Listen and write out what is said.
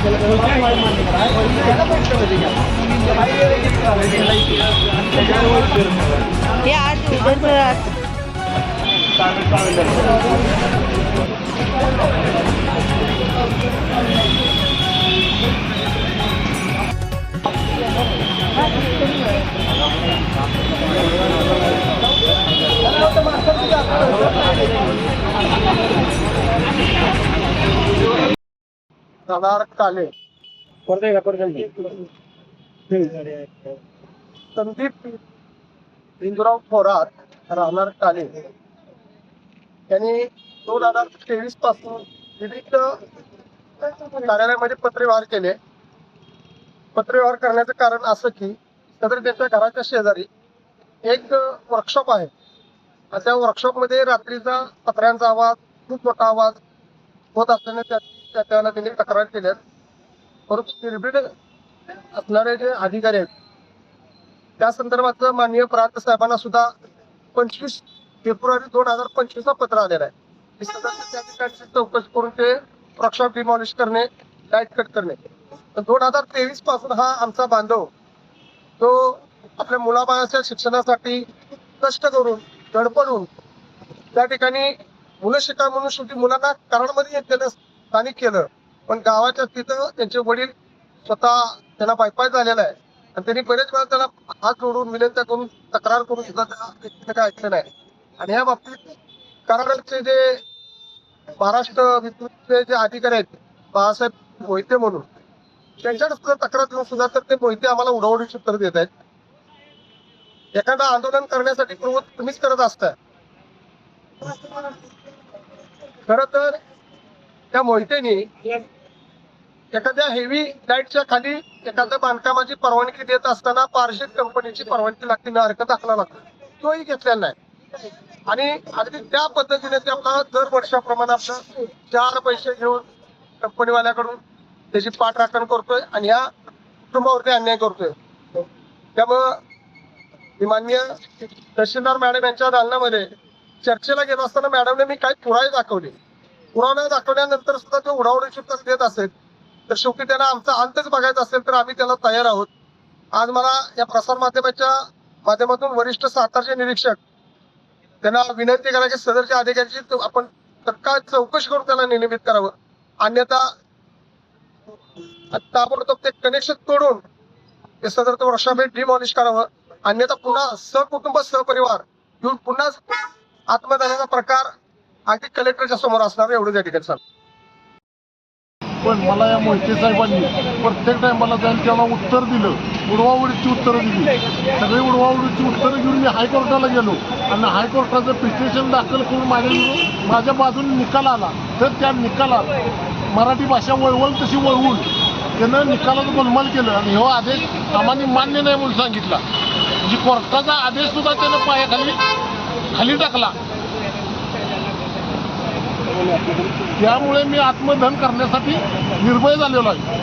हे आज उघड काले संदीप इंदुराव थोरात राहणार काले यांनी 2023 पासून विविध कार्यालयामध्ये पत्रव्यवहार केले. पत्रव्यवहार करण्याचं कारण असं की सदर त्यांच्या घराच्या शेजारी एक वर्कशॉप आहे. त्या वर्कशॉपमध्ये रात्रीचा पत्र्यांचा आवाज, खूप मोठा आवाज होत असल्याने त्याला त्यांनी तक्रार केल्या. परंतु निर्भीड असणारे जे अधिकारी आहेत त्या संदर्भात माननीय प्रांत साहेबांना सुद्धा 25 फेब्रुवारी 2025 पत्र आलेलं आहे. त्या ठिकाणी चौकशी करून ते वर्कशॉप डिमॉलिश करणे, लाईट कट करणे. 2023 पासून हा आमचा बांधव तो आपल्या मुलाबाळाच्या शिक्षणासाठी कष्ट करून धडपडून त्या ठिकाणी मुलं शिका म्हणून शेवटी मुलांना कराडमध्ये घेतलेलं स्थानिक केलं. पण गावाच्या तिथं त्यांचे वडील स्वतः त्यांना पायपाय झालेला आहे आणि त्यांनी बरेच वेळा त्याला हात जोडून विनंत्या करून तक्रार करून सुद्धा त्या काय ऐकलं नाही. आणि या बाबतीत कराडचे जे महाराष्ट्र विद्युतचे जे अधिकारी आहेत बाळासाहेब मोहिते म्हणून त्यांच्याकडे सुद्धा तक्रार देऊन सुद्धा तर ते मोहिते आम्हाला उडवडीची उत्तर देत आहेत. एखादं आंदोलन करण्यासाठी प्रवृत्त तुम्हीच करत असताय. खर तर त्या मोहितेनी एखाद्या हेवी लाईटच्या खाली एखाद्या बांधकामाची परवानगी देत असताना पारशी कंपनीची परवानगी लागते ना हरकत दाखला लागतो तोही घेतलेला नाही. आणि अगदी त्या पद्धतीने ते आपला दर वर्षाप्रमाणे आपलं 4 पैसे घेऊन कंपनीवाल्याकडून त्याची पाठराखण करतोय आणि ह्या कुटुंबावरती अन्याय करतोय. त्यामुळं माननीय तहसीलदार मॅडम यांच्या दालनामध्ये चर्चेला गेलो असताना मॅडमने मी काही पुरावे दाखवले. पुरावे दाखवल्यानंतर सुद्धा तो उडावडीची उत्तर देत असेल तर शेवटी त्यांना आमचा अंतच बघायचा असेल तर आम्ही त्याला तयार आहोत. आज मला या प्रसार माध्यमाच्या माध्यमातून वरिष्ठ सातारचे निरीक्षक त्यांना विनंती करा की सदरच्या अधिकाऱ्याची आपण तत्काळ चौकशी करून त्याला निलंबित करावं. अन्यथा ताबडतोब ते कनेक्शन तोडून ते सदरचं वर्कशॉप डिमॉलिश करावं. अन्यथा पुन्हा सहकुटुंब सहपरिवार घेऊन पुन्हा आत्मदानाचा प्रकार अगदी कलेक्टरच्या समोर असणार एवढं त्या ठिकाणी सांग. पण मला या मोहिते साहेबांनी प्रत्येक टायमाला जाऊन त्याला उत्तर दिलं, उडवाउडीची उत्तरं दिली. सगळी उडवाउडीची उत्तरं घेऊन मी हायकोर्टाला गेलो आणि हायकोर्टाचं पिटिशन दाखल करून माझ्या बाजूने निकाल आला. तर त्या निकालात मराठी भाषा वळवल तशी वळवून त्यानं निकालाचं गोलमाल केलं आणि हो आदेश आम्हाला मान्य नाही म्हणून सांगितला. म्हणजे कोर्टाचा आदेश सुद्धा त्यानं पायाखाली टाकला. त्यामुळे मी आत्मदहन करण्यासाठी निर्भय झालेलो आहे.